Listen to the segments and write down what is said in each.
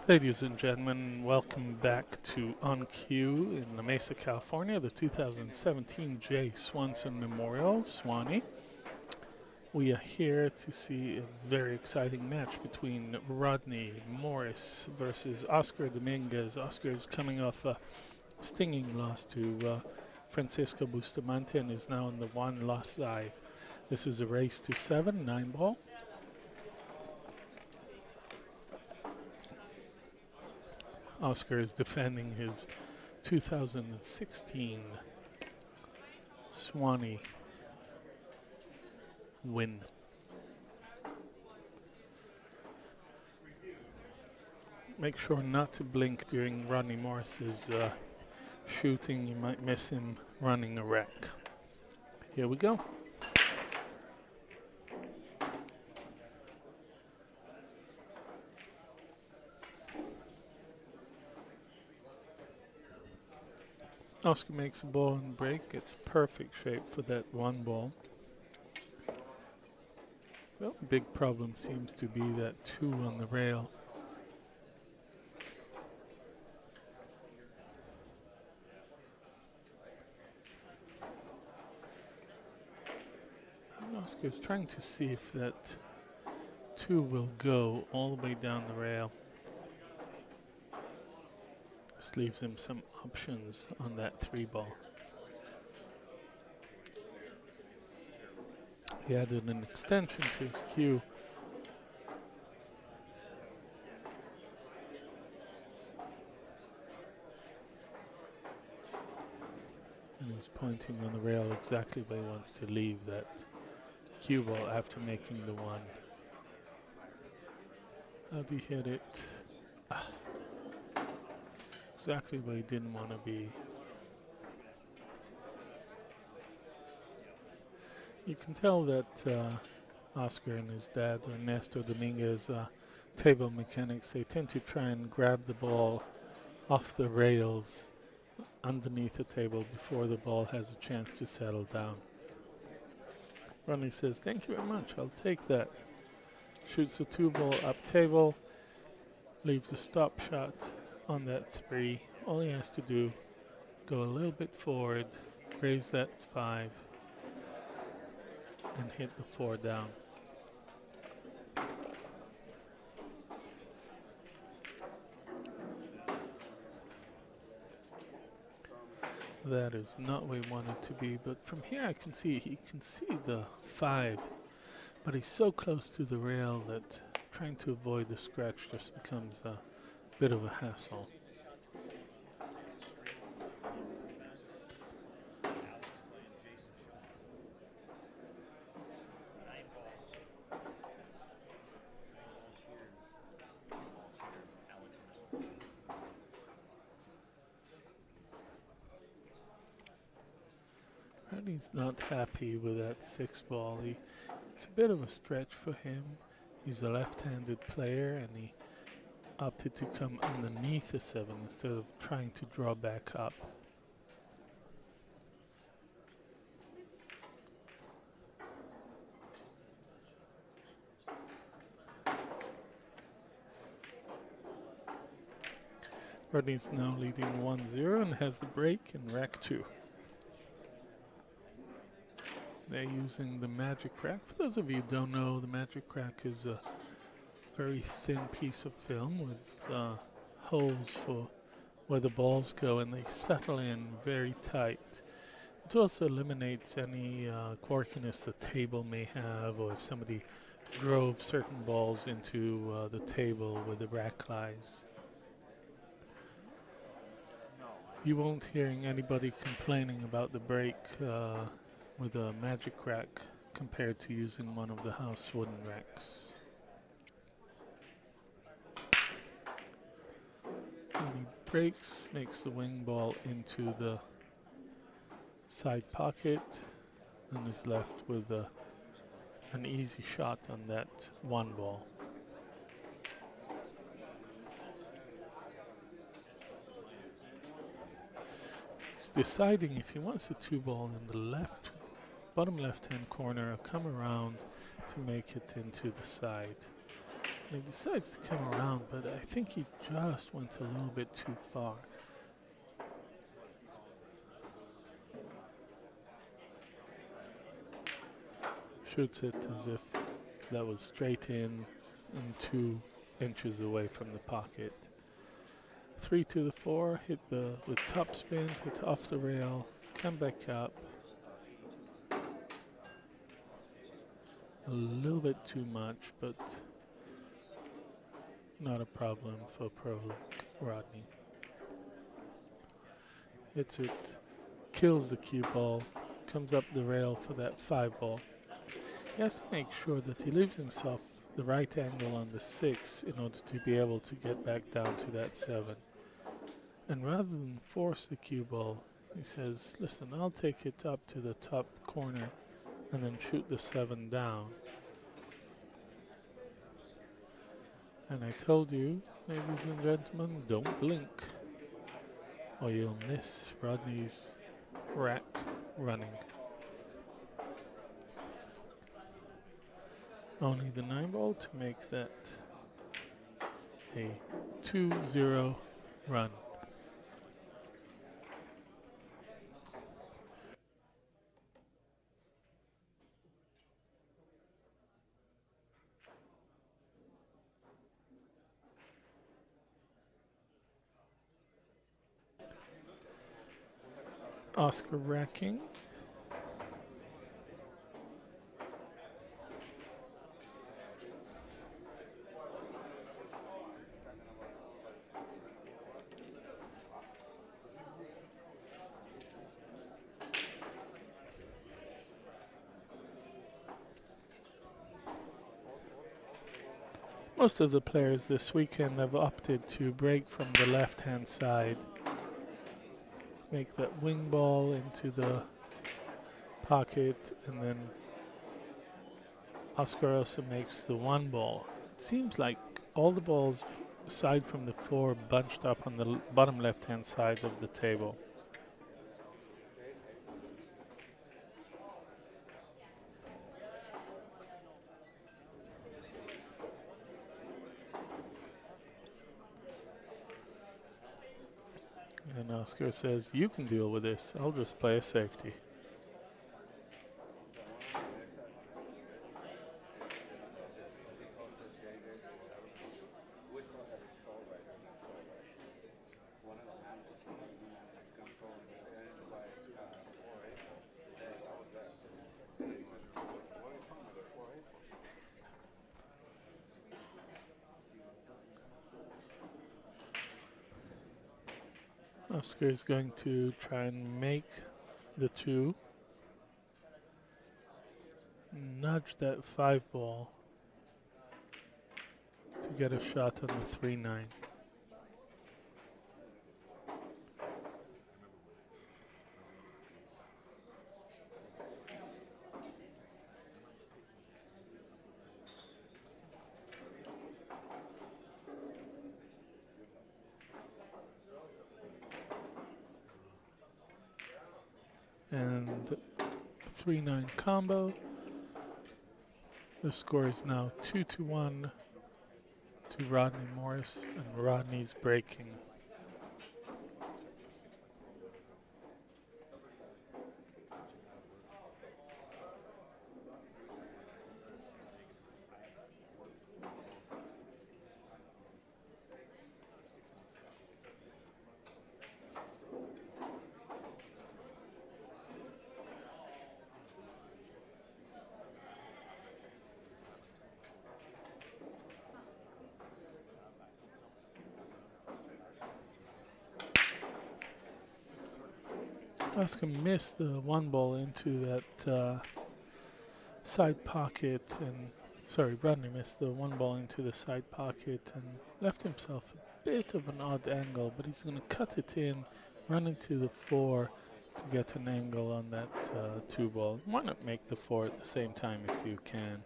Ladies and gentlemen, welcome back to On Cue in La Mesa, California, the 2017 J. Swanson Memorial, Swanee. We are here to see a very exciting match between Rodney Morris versus Oscar Dominguez. Oscar is coming off a stinging loss to Francisco Bustamante and is now on the one-loss side. This is a race to 7, 9-ball. Oscar is defending his 2016 Swanee win. Make sure not to blink during Rodney Morris's shooting. You might miss him running a wreck. Here we go. Oscar makes a ball and break. It's perfect shape for that one ball. Well, the big problem seems to be that 2 on the rail. And Oscar's trying to see if that 2 will go all the way down the rail. This leaves him some options on that 3-ball. He added an extension to his cue. And he's pointing on the rail exactly where he wants to leave that cue ball after making the 1. How'd he hit it? Exactly where he didn't want to be. You can tell that Oscar and his dad, Ernesto Dominguez, table mechanics, they tend to try and grab the ball off the rails underneath the table before the ball has a chance to settle down. Rodney says, "Thank you very much, I'll take that." Shoots the 2-ball up table, leaves a stop shot on that 3. All he has to do, go a little bit forward, raise that 5, and hit the 4 down. That is not where he wanted to be, but from here I can see he can see the 5, but he's so close to the rail that trying to avoid the scratch just becomes a bit of a hassle. Rodney's not happy with that 6-ball. It's a bit of a stretch for him. He's a left-handed player and he opted to come underneath the 7 instead of trying to draw back up. Rodney's now leading 1-0 and has the break in rack 2. They're using the Magic Crack. For those of you who don't know, the Magic Crack is a very thin piece of film with holes for where the balls go, and they settle in very tight. It also eliminates any quirkiness the table may have, or if somebody drove certain balls into the table where the rack lies. You won't hearing anybody complaining about the break with a Magic Crack compared to using one of the house wooden racks. And he breaks, makes the wing ball into the side pocket, and is left with an easy shot on that 1 ball. He's deciding if he wants a 2-ball in the bottom left-hand corner or come around to make it into the side. And he decides to come around, but I think he just went a little bit too far. Shoots it as if that was straight in and 2 inches away from the pocket. 3 to the 4, hit the with top spin, hit off the rail, come back up. A little bit too much, but not a problem for pro like Rodney. Hits it, kills the cue ball, comes up the rail for that 5 ball. He has to make sure that he leaves himself the right angle on the 6 in order to be able to get back down to that 7. And rather than force the cue ball, he says, listen, I'll take it up to the top corner and then shoot the 7 down. And I told you, ladies and gentlemen, don't blink or you'll miss Rodney's rack running. Only the 9 ball to make that a 2-0 run. Oscar racking. Most of the players this weekend have opted to break from the left-hand side, make that wing ball into the pocket, and then Oscar also makes the 1 ball. It seems like all the balls, aside from the 4, bunched up on the bottom left-hand side of the table. And Oscar says, you can deal with this, I'll just play a safety. Oscar is going to try and make the 2. Nudge that 5 ball to get a shot on the 3-9. And 3-9 combo. The score is now 2-1 to Rodney Morris, and Rodney's breaking. Oscar missed the 1 ball into that side pocket, and Rodney missed the 1 ball into the side pocket and left himself a bit of an odd angle, but he's going to cut it in, run into the 4 to get an angle on that 2 ball. Why not make the 4 at the same time if you can?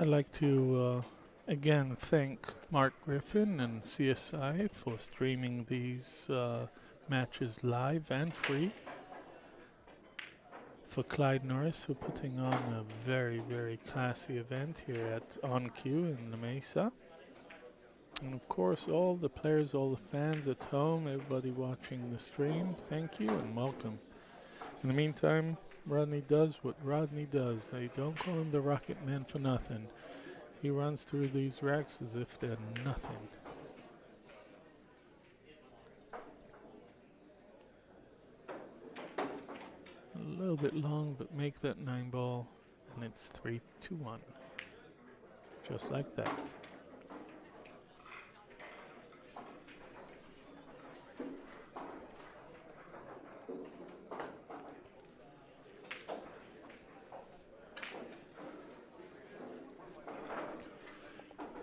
I'd like to again thank Mark Griffin and CSI for streaming these matches live and free. For Clyde Norris for putting on a very, very classy event here at On Cue in La Mesa. And of course, all the players, all the fans at home, everybody watching the stream, thank you and welcome. In the meantime, Rodney does what Rodney does. They don't call him the Rocket Man for nothing. He runs through these racks as if they're nothing. A little bit long, but make that 9 ball, and it's 3-2-1. Just like that.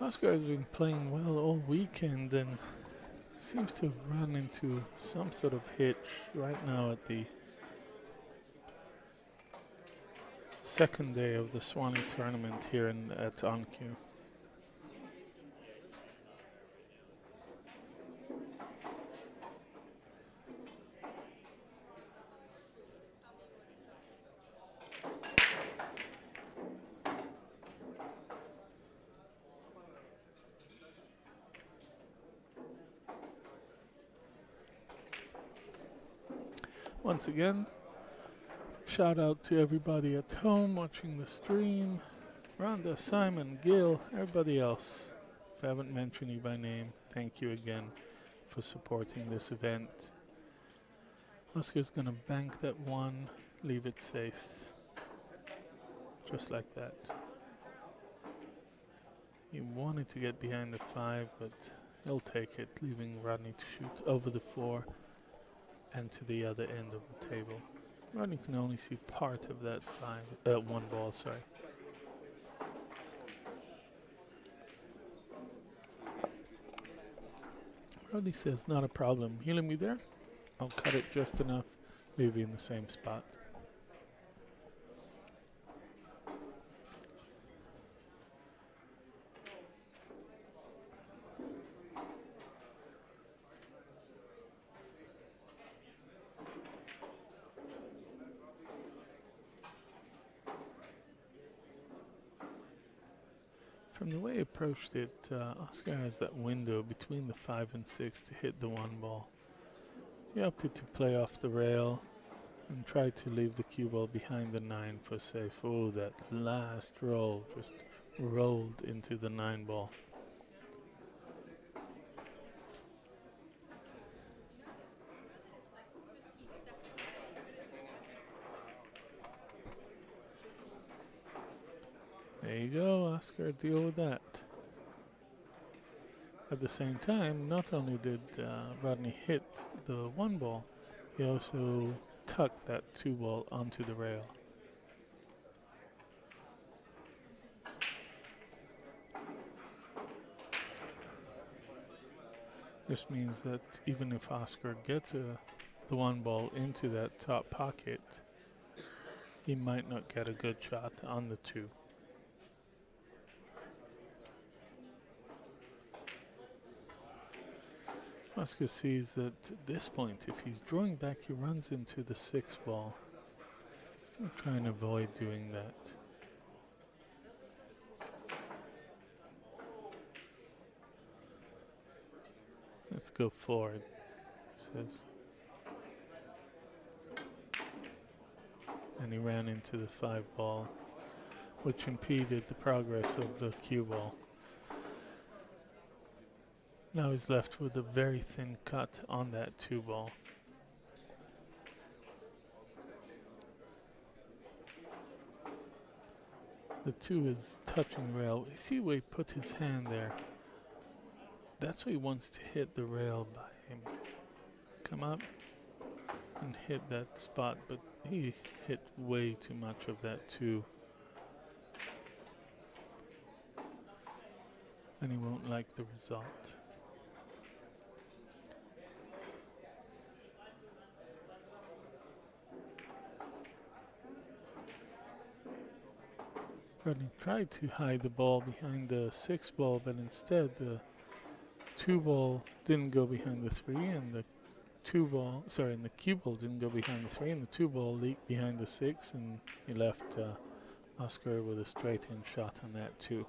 Oscar has been playing well all weekend and seems to have run into some sort of hitch right now at the second day of the Swanee tournament here at OnQ. Once again, shout out to everybody at home watching the stream. Rhonda, Simon, Gil, everybody else. If I haven't mentioned you by name, thank you again for supporting this event. Oscar's gonna bank that one, leave it safe. Just like that. He wanted to get behind the 5, but he'll take it, leaving Rodney to shoot over the 4 and to the other end of the table. Rodney can only see part of that 1 ball, sorry. Rodney says, not a problem. Healing me there? I'll cut it just enough, leave you in the same spot. From the way he approached it, Oscar has that window between the 5 and 6 to hit the 1 ball. He opted to play off the rail and tried to leave the cue ball behind the 9 for safe. Oh, that last roll just rolled into the 9 ball. There you go, Oscar, deal with that. At the same time, not only did Rodney hit the 1 ball, he also tucked that 2 ball onto the rail. This means that even if Oscar gets the 1 ball into that top pocket, he might not get a good shot on the 2. Oscar sees that at this point, if he's drawing back, he runs into the 6 ball. He's going to try and avoid doing that. Let's go forward, he says. And he ran into the 5 ball, which impeded the progress of the cue ball. Now he's left with a very thin cut on that 2 ball. The 2 is touching rail. You see where he put his hand there? That's where he wants to hit the rail by him. Come up and hit that spot, but he hit way too much of that 2. And he won't like the result. Rodney tried to hide the ball behind the 6 ball, but instead the 2 ball didn't go behind the 3, and the and the cue ball didn't go behind the 3, and the 2 ball leaked behind the 6, and he left Oscar with a straight in shot on that too.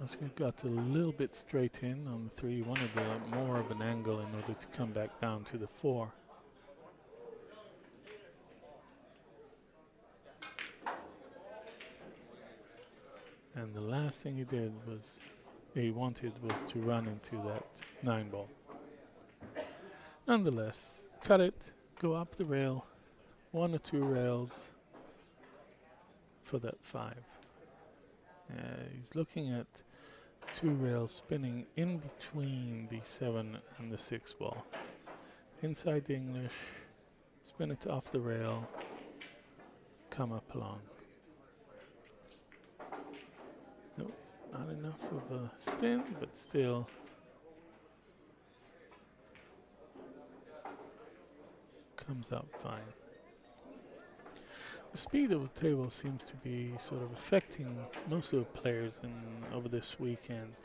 Oscar got a little bit straight in on the 3, wanted more of an angle in order to come back down to the 4. And the last thing he wanted was to run into that 9 ball. Nonetheless, cut it, go up the rail, 1 or 2 rails for that 5. He's looking at 2 rails spinning in between the 7 and the 6 ball. Inside the English, spin it off the rail, come up along. Nope, not enough of a spin, but still. Comes out fine. The speed of the table seems to be sort of affecting most of the players over this weekend.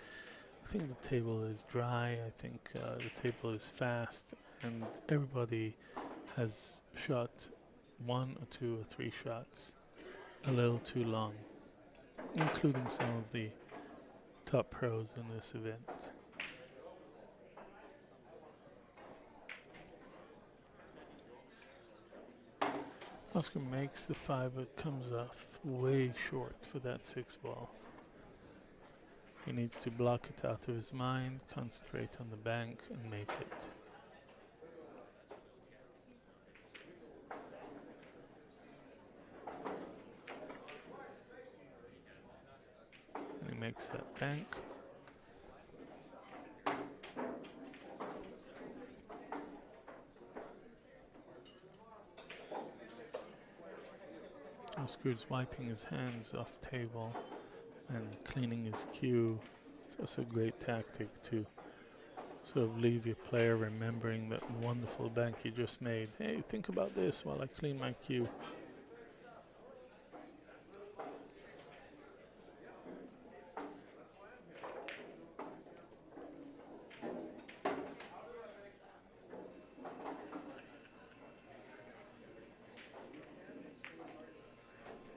I think the table is dry, I think the table is fast, and everybody has shot 1 or 2 or 3 shots a little too long, including some of the top pros in this event. Oscar makes the 5, but comes off way short for that 6 ball. He needs to block it out of his mind, concentrate on the bank, and make it. And he makes that bank. Oscar's wiping his hands off table and cleaning his cue. It's also a great tactic to sort of leave your player remembering that wonderful bank you just made. Hey, think about this while I clean my cue.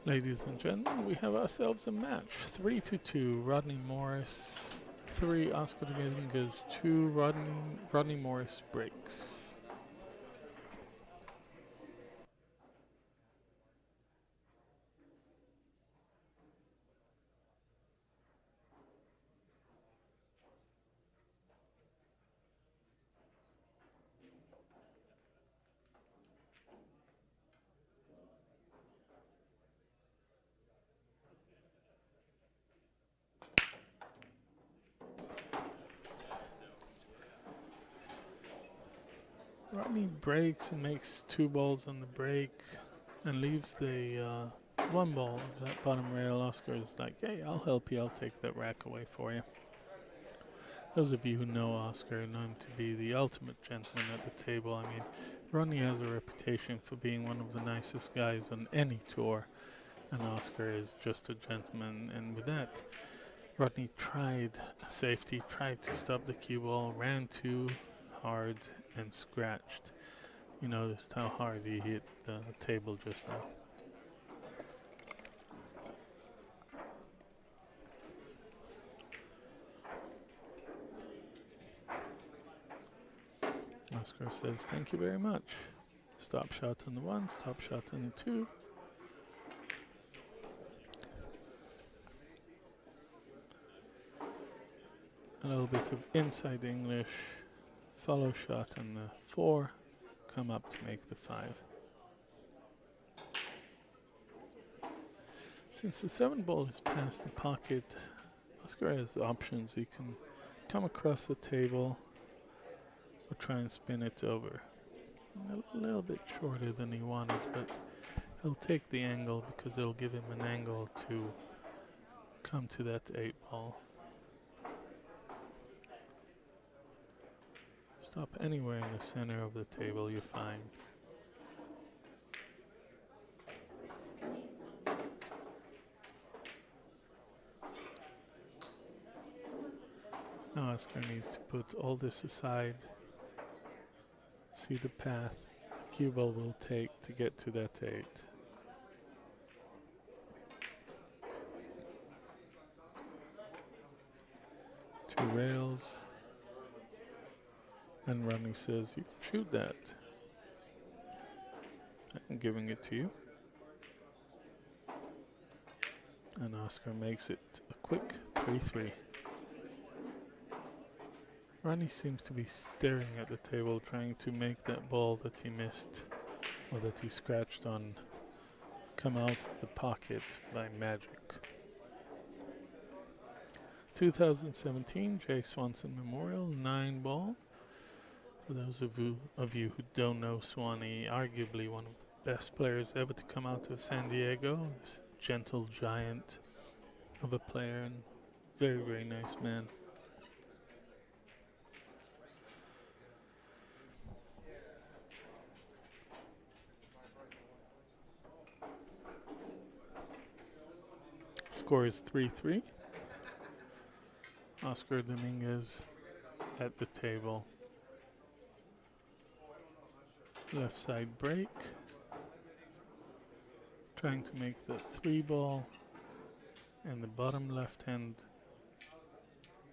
Ladies and gentlemen, we have ourselves a match. 3-2. Rodney Morris 3, Oscar Dominguez 2. Rodney Morris breaks. Rodney breaks and makes 2 balls on the break and leaves the 1 ball of that bottom rail. Oscar is like, hey, I'll help you. I'll take that rack away for you. Those of you who know Oscar know him to be the ultimate gentleman at the table. I mean, Rodney has a reputation for being one of the nicest guys on any tour, and Oscar is just a gentleman. And with that, Rodney tried safety, tried to stop the cue ball, ran too hard and scratched. You noticed how hard he hit the table just now. Oscar says, thank you very much. Stop shot on the 1, stop shot on the 2. A little bit of inside English, follow shot on the 4, come up to make the 5. Since the 7 ball is past the pocket, Oscar has options. He can come across the table or try and spin it over. A little bit shorter than he wanted, but he'll take the angle because it'll give him an angle to come to that 8 ball. Stop anywhere in the center of the table, you're fine. Oscar needs to put all this aside, see the path the cue ball will take to get to that 8. Two rails, and Rodney says, "You can shoot that." I'm giving it to you. And Oscar makes it a quick 3-3. Rodney seems to be staring at the table, trying to make that ball that he missed or that he scratched on come out of the pocket by magic. 2017 Jay Swanson Memorial 9 ball. For those of you who don't know Swanee, arguably one of the best players ever to come out of San Diego. This gentle giant of a player and very, very nice man. Score is 3-3. Oscar Dominguez at the table. Left side break. Trying to make the 3 ball in the bottom left hand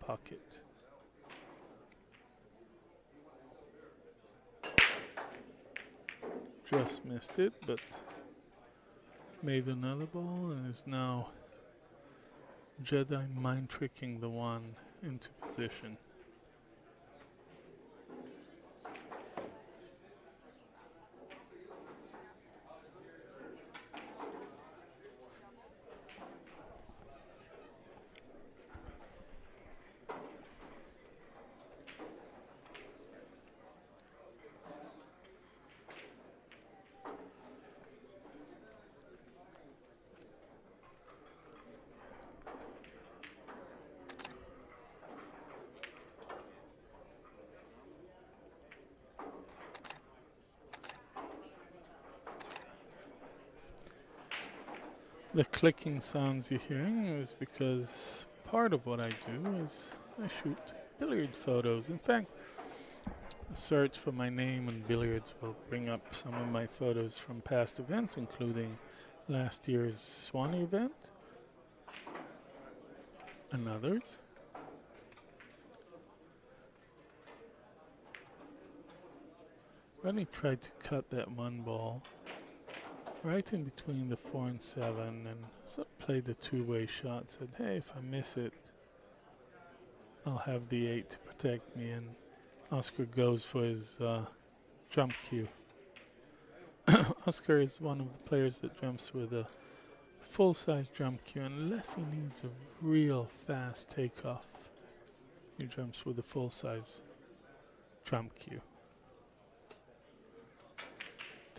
pocket. Just missed it, but made another ball and is now Jedi mind tricking the 1 into position. The clicking sounds you're hearing is because part of what I do is I shoot billiard photos. In fact, a search for my name on billiards will bring up some of my photos from past events, including last year's Swanee event and others. Rodney tried to cut that 1 ball right in between the 4 and 7 and so played the 2-way shot. Said, hey, if I miss it, I'll have the 8 to protect me. And Oscar goes for his jump cue. Oscar is one of the players that jumps with a full-size jump cue unless he needs a real fast takeoff. He jumps with a full-size jump cue.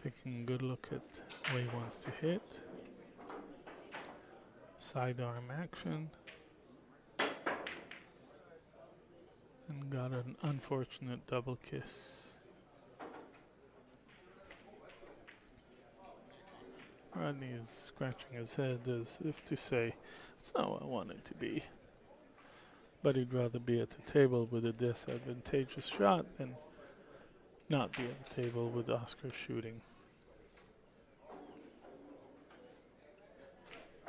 Taking a good look at where he wants to hit. Sidearm action. And got an unfortunate double kiss. Rodney is scratching his head as if to say, it's not what I want it to be. But he'd rather be at the table with a disadvantageous shot than not be at the table with Oscar shooting.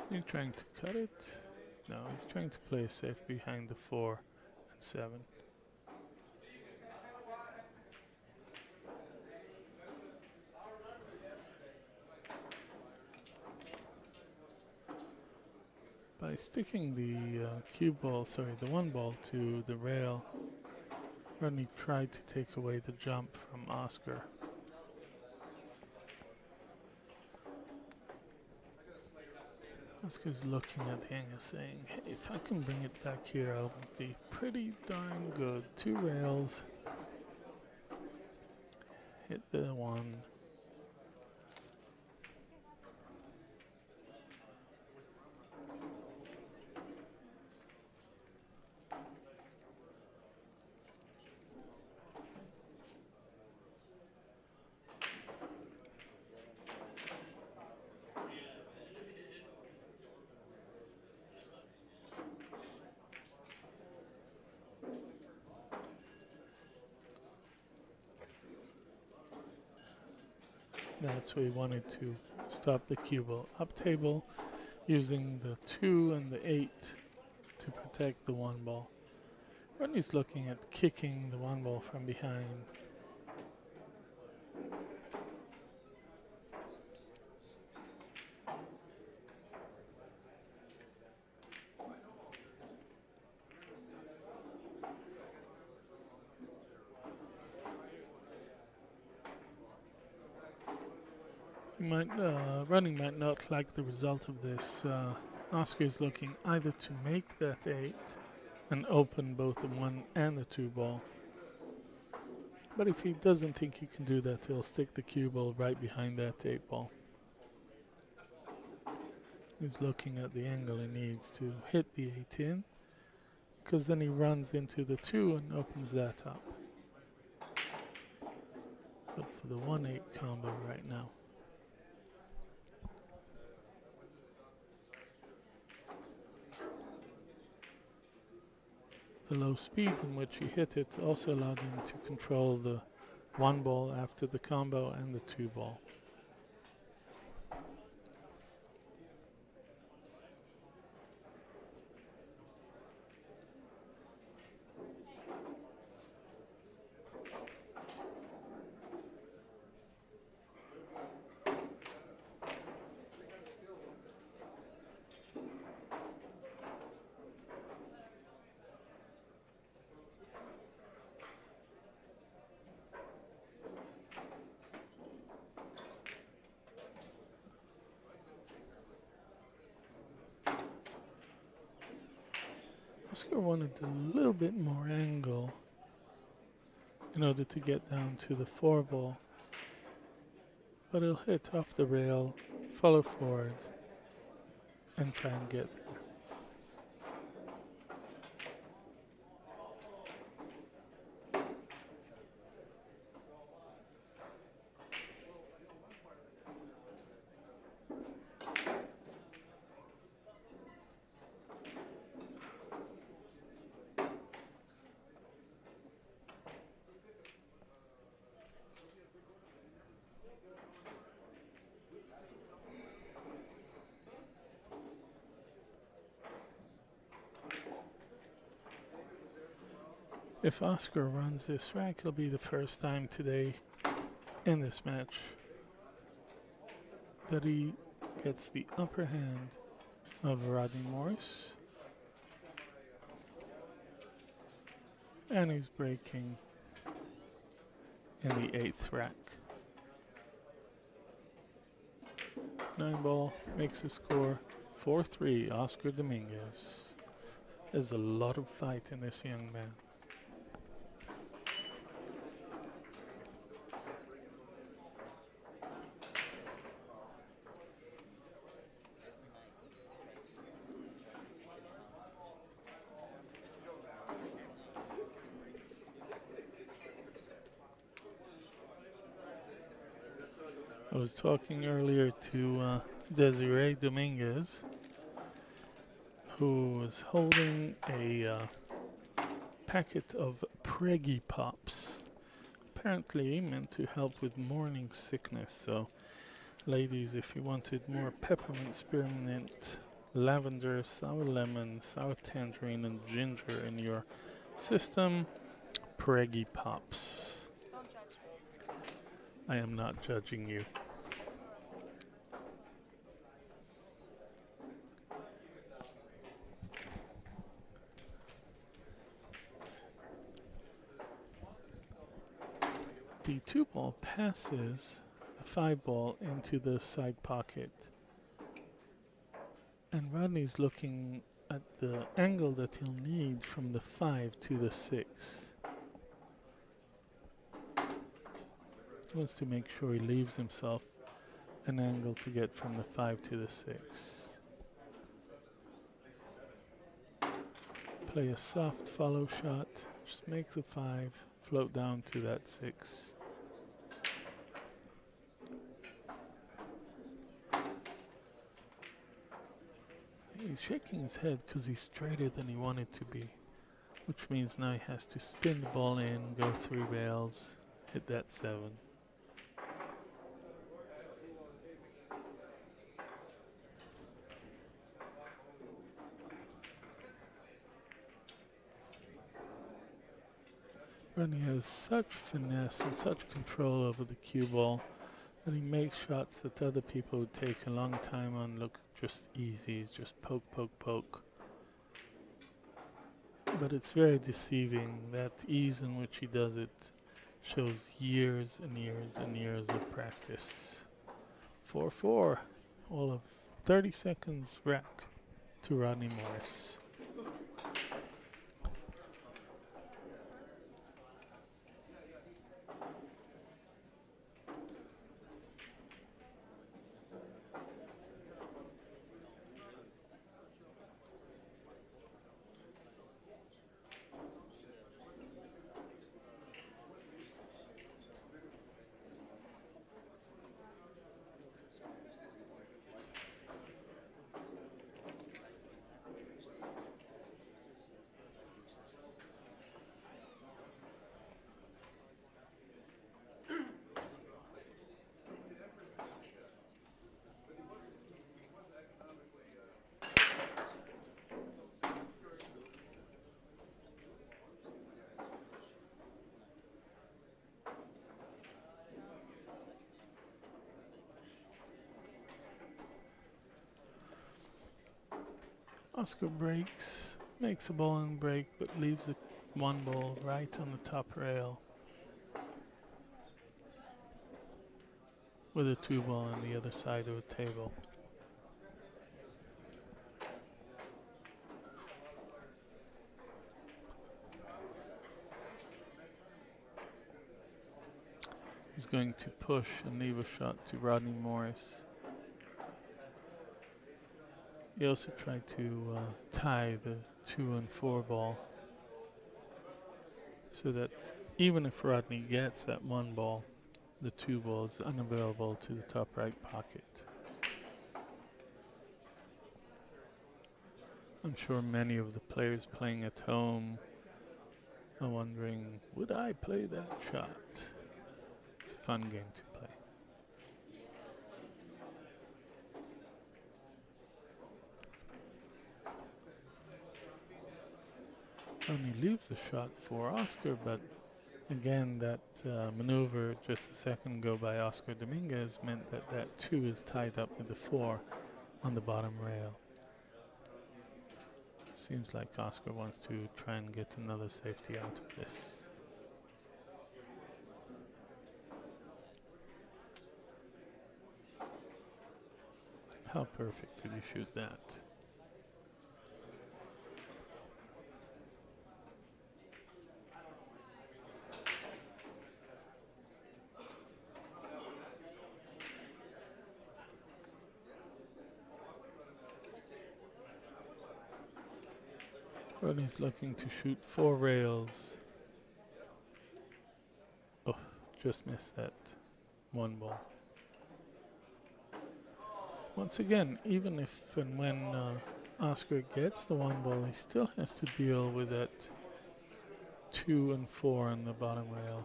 Is he trying to cut it? No, he's trying to play safe behind the 4 and 7. By sticking the the 1 ball to the rail, Rodney tried to take away the jump from Oscar. Oscar's looking at the angle saying, hey, if I can bring it back here, I'll be pretty darn good. 2 rails. Hit the 1. That's where he wanted to stop the cue ball. Up table, using the 2 and the 8 to protect the 1 ball. Rodney's looking at kicking the 1 ball from behind. Rodney might not like the result of this. Oscar is looking either to make that 8 and open both the 1 and the 2 ball. But if he doesn't think he can do that, he'll stick the cue ball right behind that 8 ball. He's looking at the angle he needs to hit the 8 in, because then he runs into the 2 and opens that up. But for the 1-8 combo right now. The low speed in which he hit it also allowed him to control the 1 ball after the combo and the 2 ball. Oscar wanted a little bit more angle in order to get down to the 4 ball, but he'll hit off the rail, follow forward, and try and get there. If Oscar runs this rack, it'll be the first time today in this match that he gets the upper hand of Rodney Morris. And he's breaking in the 8th rack. 9 ball makes the score 4-3, Oscar Dominguez. There's a lot of fight in this young man. I was talking earlier to Desiree Dominguez, who was holding a packet of Preggy Pops, apparently meant to help with morning sickness. So, ladies, if you wanted more peppermint, spearmint, lavender, sour lemon, sour tangerine, and ginger in your system, Preggy Pops. Don't judge me. I am not judging you. The 2 ball passes the 5 ball into the side pocket. And Rodney's looking at the angle that he'll need from the 5 to the 6. He wants to make sure he leaves himself an angle to get from the 5 to the 6. Play a soft follow shot, just make the 5, float down to that 6. He's shaking his head because he's straighter than he wanted to be, which means now he has to spin the ball in, go 3 rails, hit that 7. Rodney has such finesse and such control over the cue ball that he makes shots that other people would take a long time on look just easy. It's just poke, poke, poke. But it's very deceiving. That ease in which he does it shows years and years and years of practice. 4-4. All of 30 seconds rack to Rodney Morris. Oscar breaks, makes a bowling break, but leaves the one ball right on the top rail with a two ball on the other side of the table. He's going to push and leave a shot to Rodney Morris. He also tried to tie the 2 and 4 ball so that even if Rodney gets that one ball, the 2 ball is unavailable to the top right pocket. I'm sure many of the players playing at home are wondering, would I play that shot? It's a fun game to play. Only leaves a shot for Oscar, but again, that maneuver just a second ago by Oscar Dominguez meant that that 2 is tied up with the 4 on the bottom rail. Seems like Oscar wants to try and get another safety out of this. How perfect did you shoot that? Rodney's looking to shoot 4 rails. Oh, just missed that one ball. Once again, even if and when Oscar gets the one ball, he still has to deal with that 2 and 4 on the bottom rail.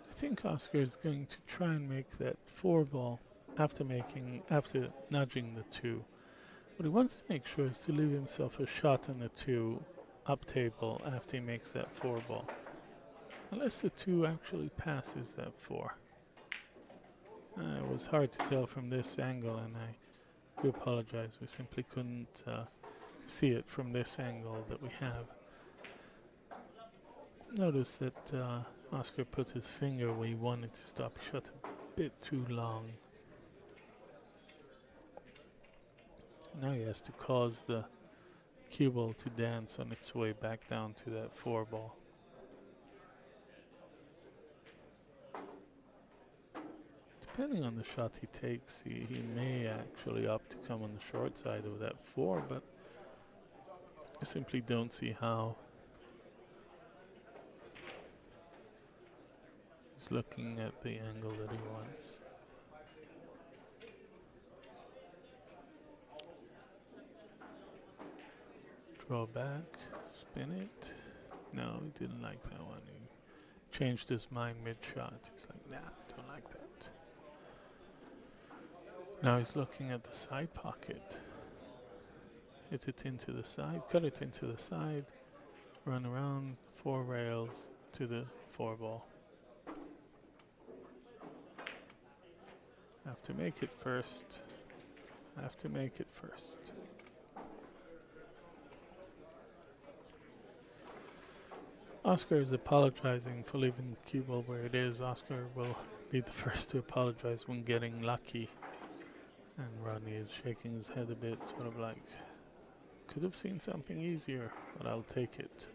I think Oscar is going to try and make that 4 ball after nudging the 2. What he wants to make sure is to leave himself a shot on the 2 up table after he makes that 4 ball. Unless the 2 actually passes that 4. It was hard to tell from this angle, and I do apologize. We simply couldn't see it from this angle that we have. Notice that Oscar put his finger where he wanted to stop. He shot a bit too long. Now he has to cause the cue ball to dance on its way back down to that 4 ball. Depending on the shot he takes, he may actually opt to come on the short side of that 4, but I simply don't see how. He's looking at the angle that he wants. Throw back, spin it. No, he didn't like that one. He changed his mind mid-shot. He's like, nah, don't like that. Now he's looking at the side pocket. Hit it into the side, cut it into the side, run around 4 rails to the 4 ball. Have to make it first. Have to make it first. Oscar is apologizing for leaving the cue ball where it is. Oscar will be the first to apologize when getting lucky. And Rodney is shaking his head a bit, sort of like, could have seen something easier, but I'll take it.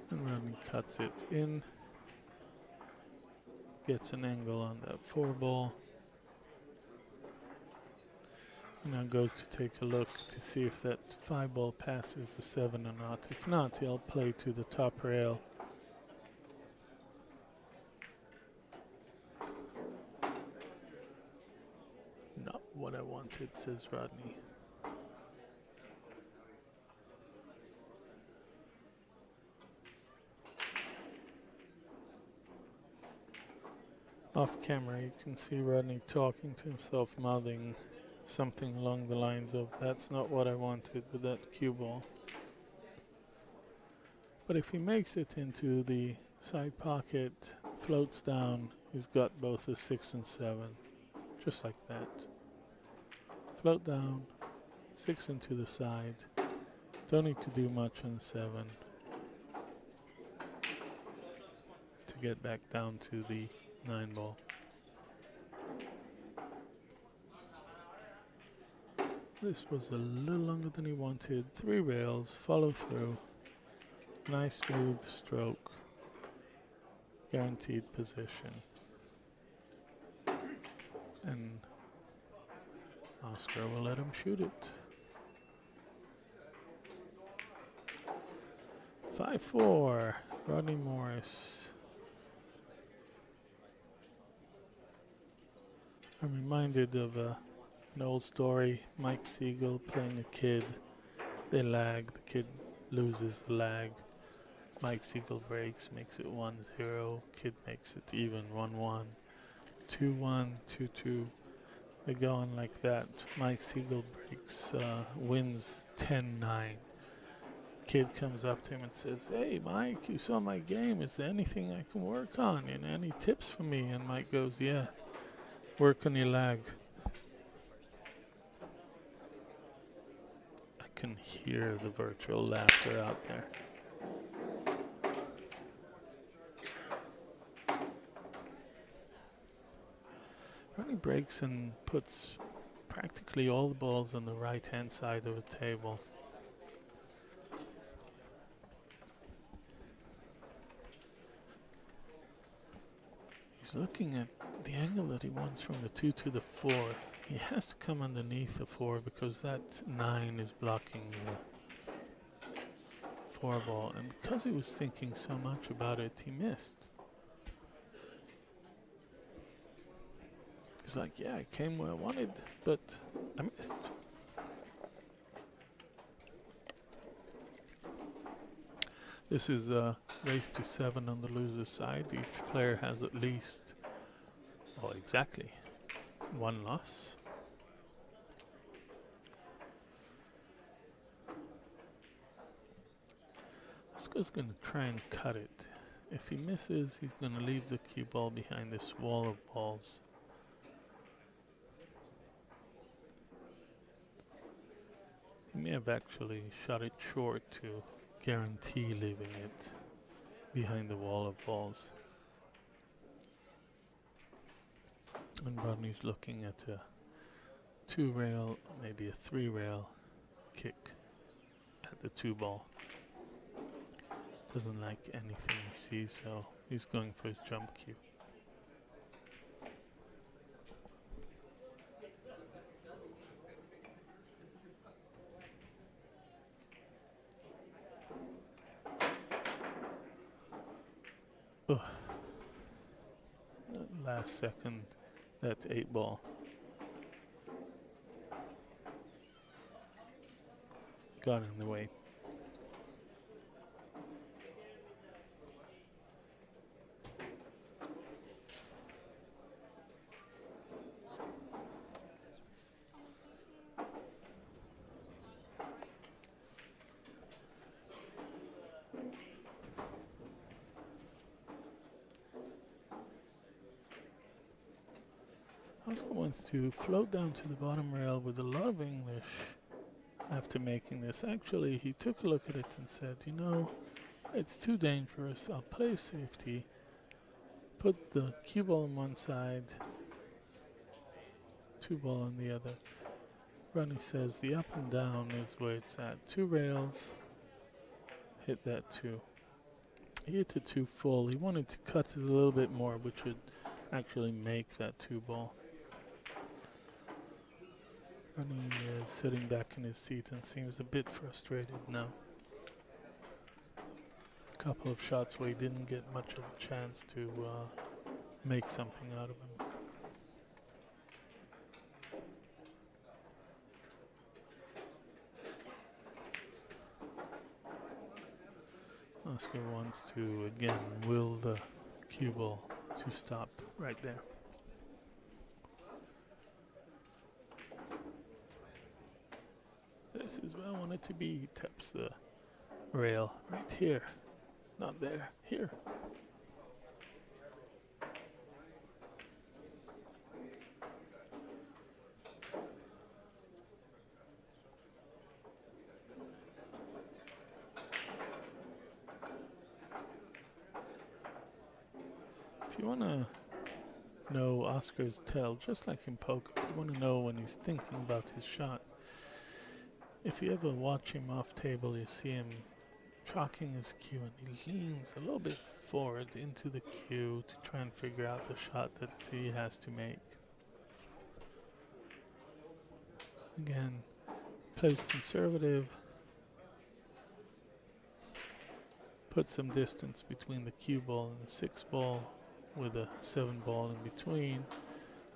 And Rodney cuts it in. Gets an angle on that 4 ball. And now goes to take a look to see if that 5 ball passes the 7 or not. If not, he'll play to the top rail. Not what I wanted, says Rodney. Off camera, you can see Rodney talking to himself, mouthing something along the lines of, that's not what I wanted with that cue ball. But if he makes it into the side pocket, floats down, he's got both a 6 and 7. Just like that. Float down, 6 into the side. Don't need to do much on the 7. To get back down to the 9 ball. This was a little longer than he wanted. 3 rails, follow through. Nice smooth stroke. Guaranteed position. And Oscar will let him shoot it. 5-4, Rodney Morris. I'm reminded of an old story, Mike Siegel playing a kid. They lag, the kid loses the lag. Mike Siegel breaks, makes it 1-0. Kid makes it even, 1-1. 2-1, 2-2. They go on like that. Mike Siegel breaks, wins 10-9. Kid comes up to him and says, hey Mike, you saw my game. Is there anything I can work on? You know, any tips for me? And Mike goes, yeah. Work on your lag. I can hear the virtual laughter out there. Rodney breaks and puts practically all the balls on the right-hand side of the table. He's looking at the angle that he wants from the 2 to the 4. He has to come underneath the 4 because that 9 is blocking the 4 ball. And because he was thinking so much about it, he missed. He's like, yeah, I came where I wanted, but I missed. This is a race to 7 on the loser's side. Each player has at least, well, exactly 1 loss. Oscar's going to try and cut it. If he misses, he's going to leave the cue ball behind this wall of balls. He may have actually shot it short to guarantee leaving it behind the wall of balls. And Rodney's looking at a 2 rail, maybe a 3 rail kick at the 2 ball. Doesn't like anything he sees, so he's going for his jump cue. last second. That's 8 ball. Got in the way. Oscar wants to float down to the bottom rail with a lot of English after making this. Actually, he took a look at it and said, you know, it's too dangerous. I'll play safety, put the cue ball on one side, 2 ball on the other. Rodney says the up and down is where it's at. 2 rails, hit that 2. He hit the 2 full. He wanted to cut it a little bit more, which would actually make that 2 ball. Rodney is sitting back in his seat and seems a bit frustrated now. A couple of shots where he didn't get much of a chance to make something out of him. Oscar wants to again will the cue ball to stop right there. This is where I want it to be. He taps the rail right here. Not there. Here. If you want to know Oscar's tell, just like in poker, if you want to know when he's thinking about his shot, if you ever watch him off table, you see him chalking his cue and he leans a little bit forward into the cue to try and figure out the shot that he has to make. Again, plays conservative, put some distance between the cue ball and the 6 ball with a 7 ball in between,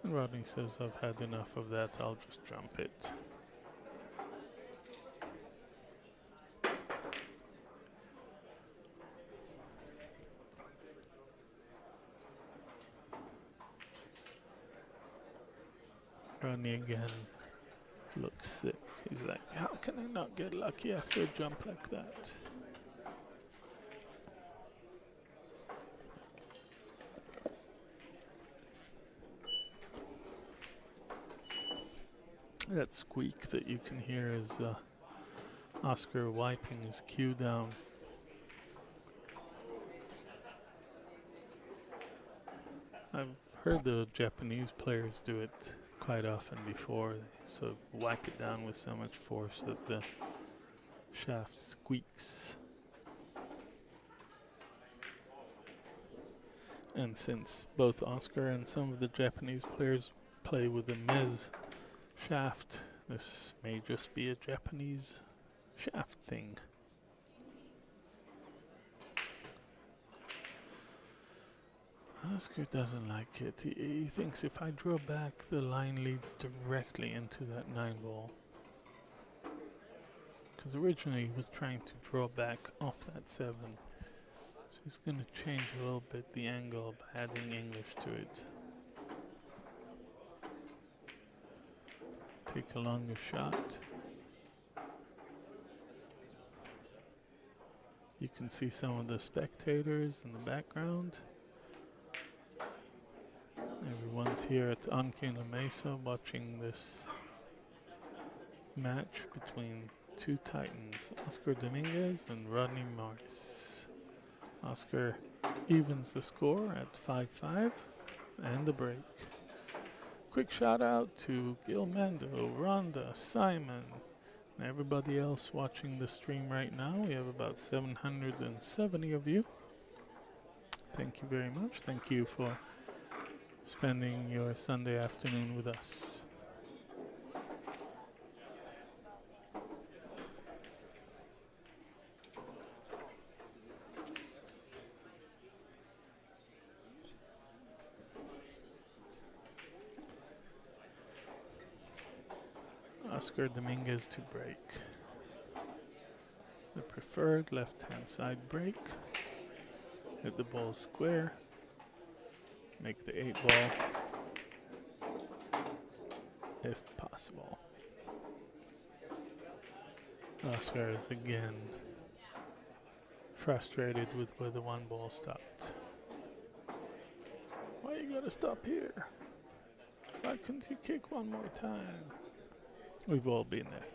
and Rodney says, I've had enough of that, I'll just jump it. Rodney again looks sick. He's like, how can I not get lucky after a jump like that? That squeak that you can hear is Oscar wiping his cue down. I've heard the Japanese players do it quite often before. They sort of wipe it down with so much force that the shaft squeaks. And since both Oscar and some of the Japanese players play with the mez shaft, this may just be a Japanese shaft thing. Oscar doesn't like it. He thinks if I draw back, the line leads directly into that 9 ball. Because originally he was trying to draw back off that 7. So he's going to change a little bit the angle by adding English to it. Take a longer shot. You can see some of the spectators in the background. Everyone's here at Anki La Mesa watching this match between 2 titans, Oscar Dominguez and Rodney Morris. Oscar evens the score at 5-5 and the break. Quick shout out to Gil Mando, Rhonda, Simon, and everybody else watching the stream right now. We have about 770 of you. Thank you very much. Thank you for spending your Sunday afternoon with us. Oscar Dominguez to break. The preferred left-hand side break. Hit the ball square. Make the 8 ball if possible. Oscar is again frustrated with where the 1 ball stopped. Why you gotta stop here? Why couldn't you kick 1 more time? We've all been there.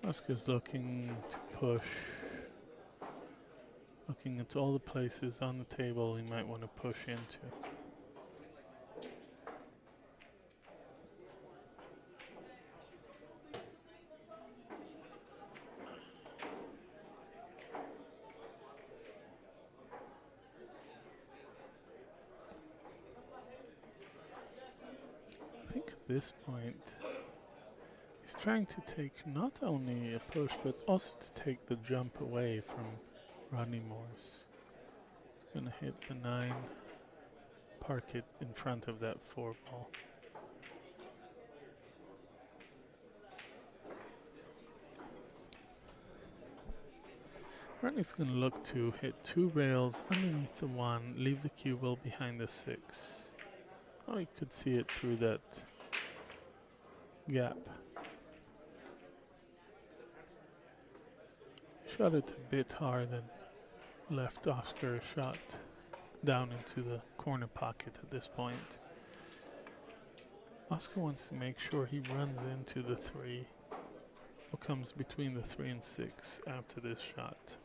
Oscar's looking to push, looking at all the places on the table he might want to push into. I think at this point he's trying to take not only a push but also to take the jump away from Rodney Morris. He's going to hit the 9, park it in front of that 4 ball. Rodney's going to look to hit 2 rails underneath the 1, leave the cue ball behind the 6. Oh, you could see it through that gap. Shot it a bit hard and left Oscar a shot down into the corner pocket at this point. Oscar wants to make sure he runs into the 3 or comes between the 3 and 6 after this shot.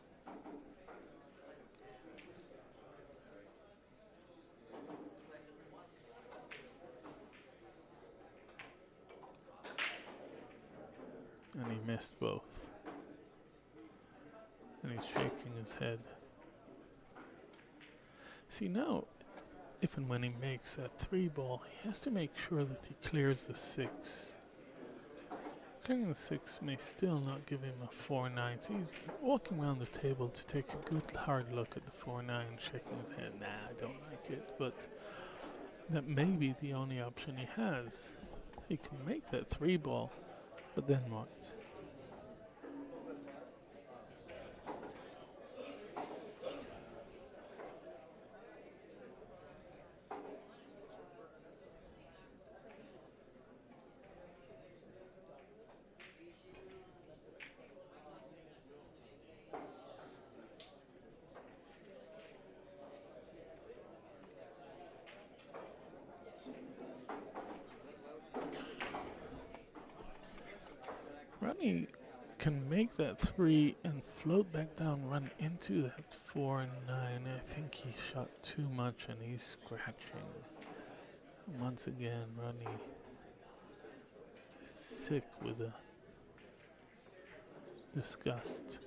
And he missed both. And he's shaking his head. See, now, if and when he makes that 3 ball, he has to make sure that he clears the 6. Clearing the 6 may still not give him a 4-9. So he's walking around the table to take a good hard look at the 4-9, shaking his head. Nah, I don't like it. But that may be the only option he has. He can make that 3 ball, but then what? Rodney can make that 3 and float back down, run into that 4 and 9. I think he shot too much and he's scratching. Once again, Rodney is sick with the disgust.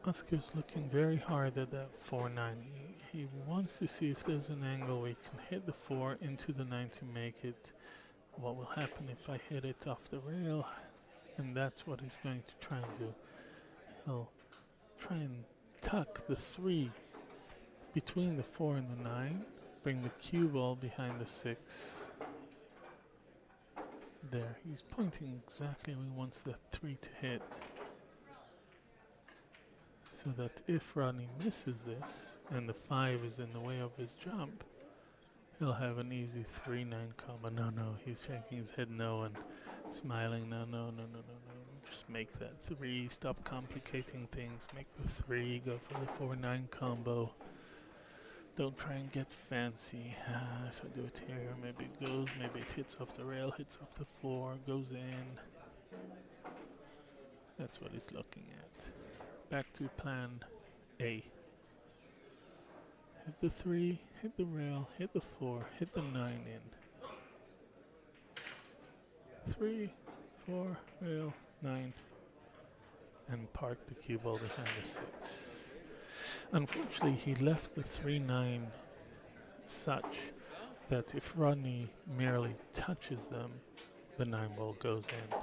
Oscar's looking very hard at that 4-9. He wants to see if there's an angle where he can hit the 4 into the 9 to make it. What will happen if I hit it off the rail? And that's what he's going to try and do. He'll try and tuck the 3 between the 4 and the 9. Bring the cue ball behind the 6. There, he's pointing exactly where he wants the 3 to hit. So that if Rodney misses this, and the 5 is in the way of his jump, he'll have an easy 3-9 combo. No, he's shaking his head no and smiling. No. Just make that 3, stop complicating things, make the 3, go for the 4-9 combo. Don't try and get fancy. If I do it here, maybe it goes, maybe it hits off the rail, hits off the 4, goes in. That's what he's looking at. Back to plan A. Hit the 3, hit the rail, hit the 4, hit the 9 in. 3, 4, rail, 9. and park the cue ball behind the 6. Unfortunately, he left the 3-9 such that if Rodney merely touches them, the 9 ball goes in.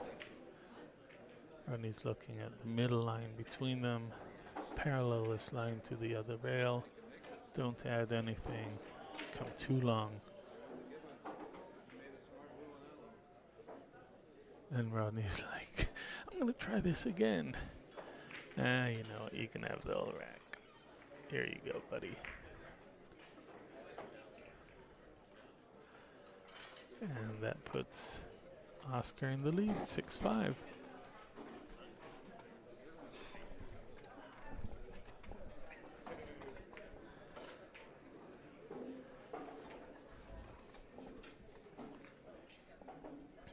Rodney's looking at the middle line between them, parallel this line to the other rail. Don't add anything, come too long. And Rodney's like, I'm gonna try this again. You know what, you can have the whole rack. Here you go, buddy. And that puts Oscar in the lead, 6-5.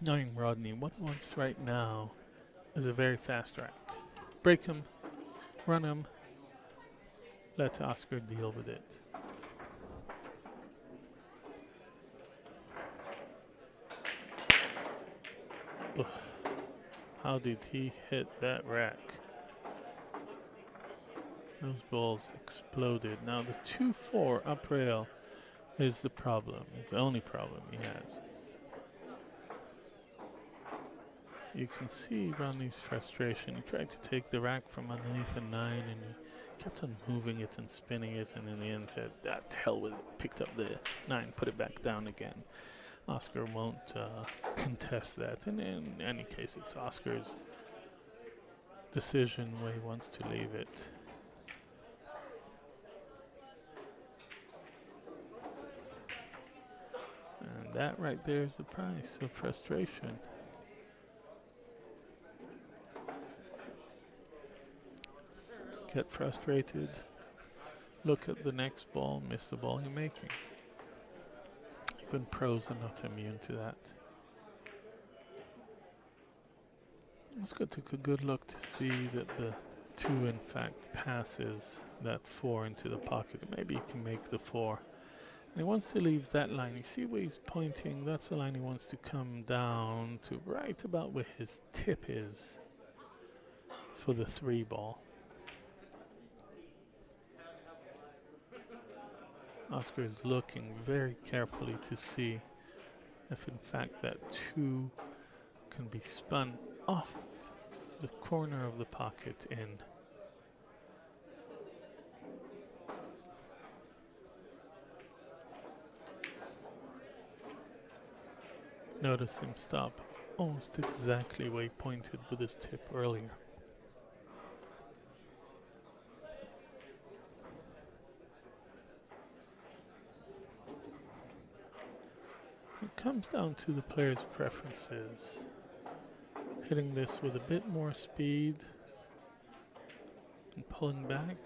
Knowing Rodney, what he wants right now is a very fast rack. Break him, run him, let Oscar deal with it. Ugh. How did he hit that rack? Those balls exploded. Now the 2-4 up rail is the problem. It's the only problem he has. You can see Rodney's frustration. He tried to take the rack from underneath the 9 and he kept on moving it and spinning it, and in the end said, "Ah, to hell with it." Picked up the 9, put it back down again. Oscar won't contest that. And in any case, it's Oscar's decision where he wants to leave it. And that right there is the price of frustration. Get frustrated, look at the next ball, miss the ball you're making. Even pros are not immune to that. Let's go take a good look to see that the 2 in fact passes that 4 into the pocket. Maybe he can make the 4. And he wants to leave that line. You see where he's pointing? That's the line he wants to come down to, right about where his tip is for the 3 ball. Oscar is looking very carefully to see if in fact that 2 can be spun off the corner of the pocket in. Notice him stop almost exactly where he pointed with his tip earlier. It comes down to the player's preferences. Hitting this with a bit more speed and pulling back,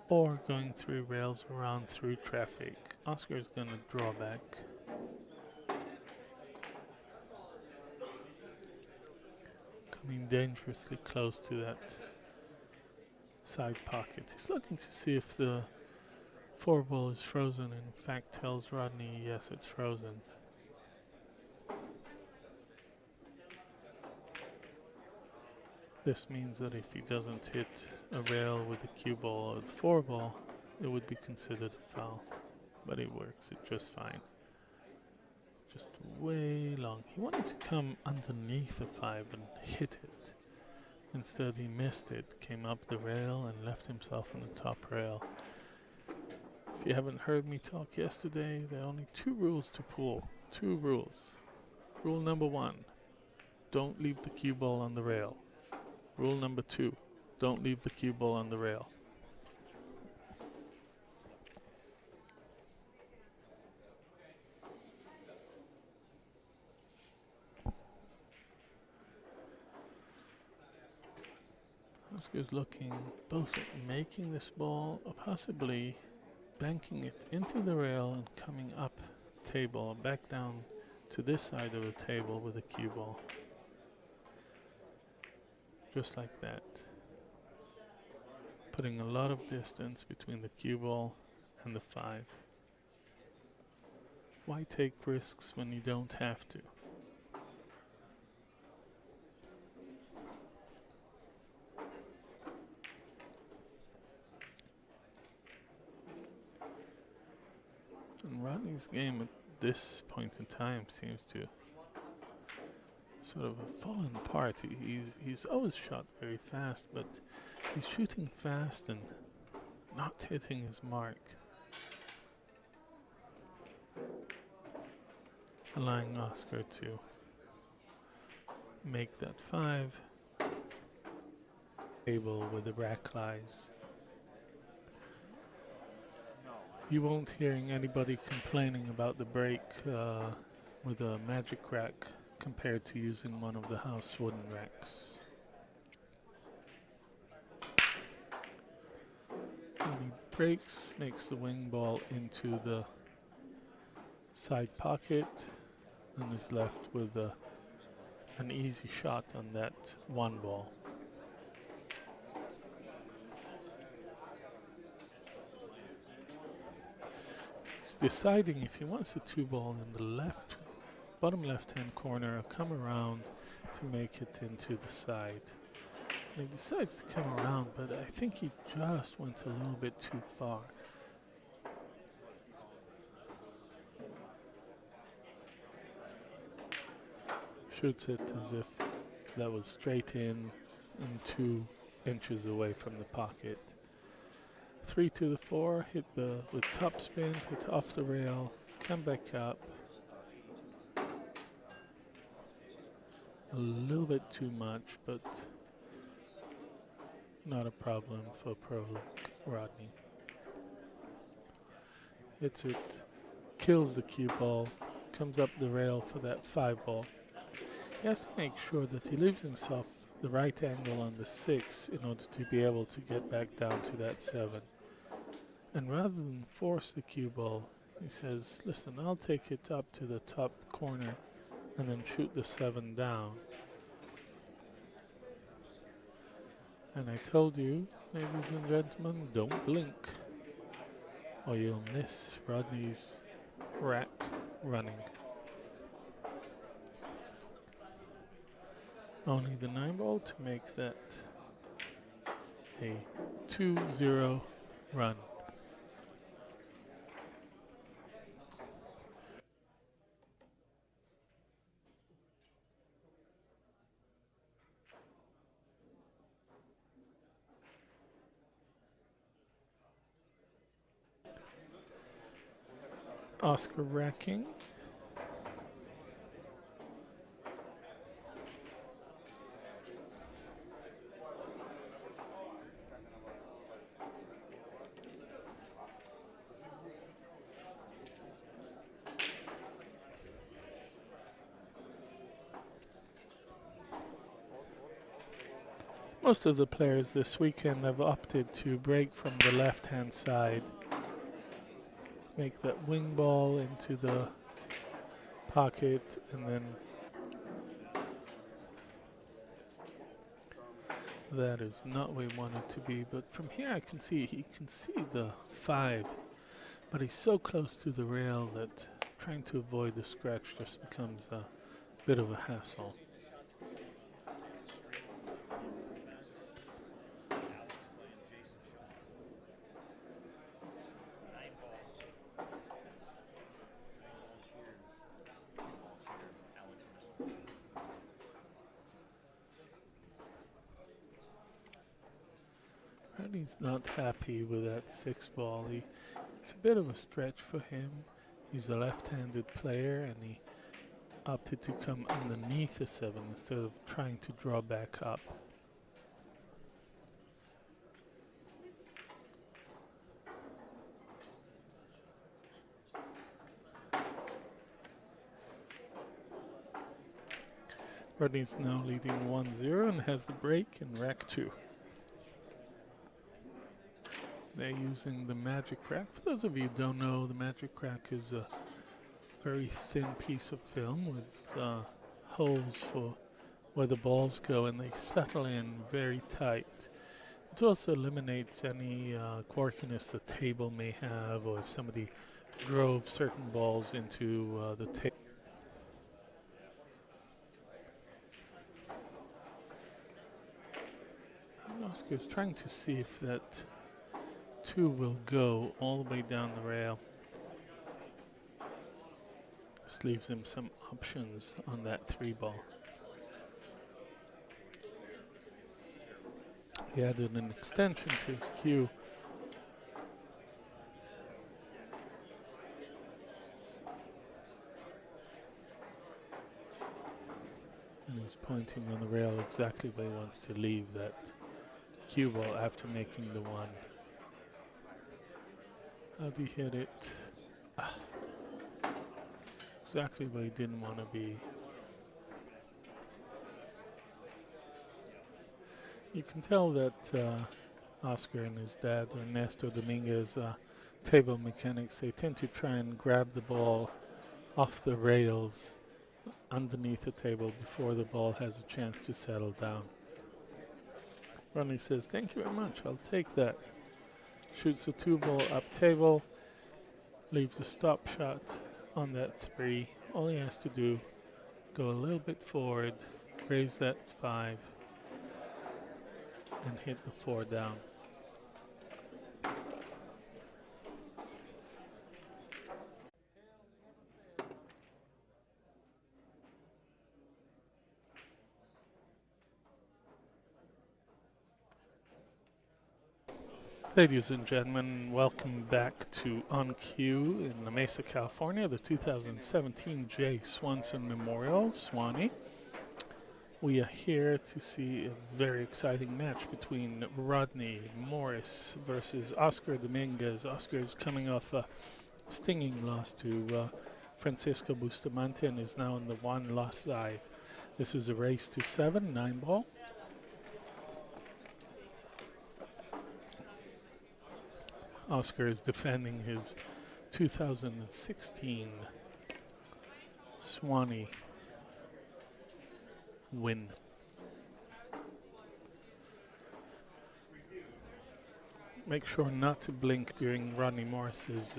or going through rails around through traffic. Oscar is going to draw back. Coming dangerously close to that side pocket. He's looking to see if the 4 ball is frozen, and in fact tells Rodney, yes, it's frozen. This means that if he doesn't hit a rail with the cue ball or the 4 ball, it would be considered a foul. But it works, it just fine. Just way long. He wanted to come underneath the 5 and hit it. Instead he missed it, came up the rail and left himself on the top rail. If you haven't heard me talk yesterday, there are only 2 rules to pool. 2 rules. Rule number 1, don't leave the cue ball on the rail. Rule number 2, don't leave the cue ball on the rail. Oscar's looking both at making this ball or possibly banking it into the rail and coming up table or back down to this side of the table with a cue ball. Just like that. Putting a lot of distance between the cue ball and the 5. Why take risks when you don't have to? Rodney's game at this point in time seems to sort of have fallen apart. He's always shot very fast, but he's shooting fast and not hitting his mark, allowing Oscar to make that 5. Table with the rack lies. You won't hearing anybody complaining about the break with a magic rack compared to using one of the house wooden racks. When he breaks, makes the wing ball into the side pocket and is left with an easy shot on that 1 ball. He's deciding if he wants a 2 ball in the bottom left hand corner or come around to make it into the side. And he decides to come around, but I think he just went a little bit too far. Shoots it as if that was straight in and 2 inches away from the pocket. 3 to the 4, hit with top spin, hit off the rail, come back up. A little bit too much, but not a problem for pro like Rodney. Hits it, kills the cue ball, comes up the rail for that 5 ball. He has to make sure that he leaves himself the right angle on the 6 in order to be able to get back down to that 7. And rather than force the cue ball, he says, listen, I'll take it up to the top corner and then shoot the 7 down. And I told you, ladies and gentlemen, don't blink or you'll miss Rodney's rack running. Only the 9 ball to make that a 2-0 run. Oscar racking. Most of the players this weekend have opted to break from the left-hand side. Make that wing ball into the pocket and then that is not where we want it to be, but from here I can see he can see the 5, but he's so close to the rail that trying to avoid the scratch just becomes a bit of a hassle. He's not happy with that 6 ball. It's a bit of a stretch for him. He's a left-handed player and he opted to come underneath the 7 instead of trying to draw back up. Rodney's now leading 1-0 and has the break in rack 2. They're using the magic crack. For those of you who don't know, the magic crack is a very thin piece of film with holes for where the balls go, and they settle in very tight. It also eliminates any quirkiness the table may have, or if somebody drove certain balls into the table. Oscar's trying to see if that 2 will go all the way down the rail. just leaves him some options on that 3 ball. He added an extension to his cue. And he's pointing on the rail exactly where he wants to leave that cue ball after making the 1. How'd he hit it? Exactly where he didn't want to be. You can tell that Oscar and his dad, Ernesto Dominguez, table mechanics, they tend to try and grab the ball off the rails underneath the table before the ball has a chance to settle down. Rodney says, "Thank you very much, I'll take that." Shoots the 2-ball up table, leaves a stop shot on that 3. All he has to do, go a little bit forward, raise that 5, and hit the 4 down. Ladies and gentlemen, welcome back to On Cue in La Mesa, California, the 2017 J. Swanson Memorial, Swanee. We are here to see a very exciting match between Rodney Morris versus Oscar Dominguez. Oscar is coming off a stinging loss to Francisco Bustamante and is now on the 1-loss side. This is a race to 7, 9-ball. Oscar is defending his 2016 Swanee win. Make sure not to blink during Rodney Morris's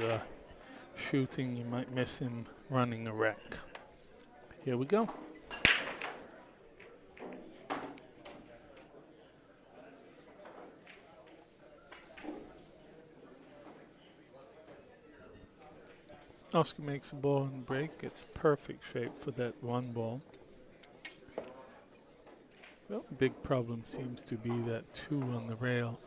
shooting. You might miss him running a wreck. Here we go. Oscar makes a ball and break. It's perfect shape for that 1 ball. The big problem seems to be that 2 on the rail.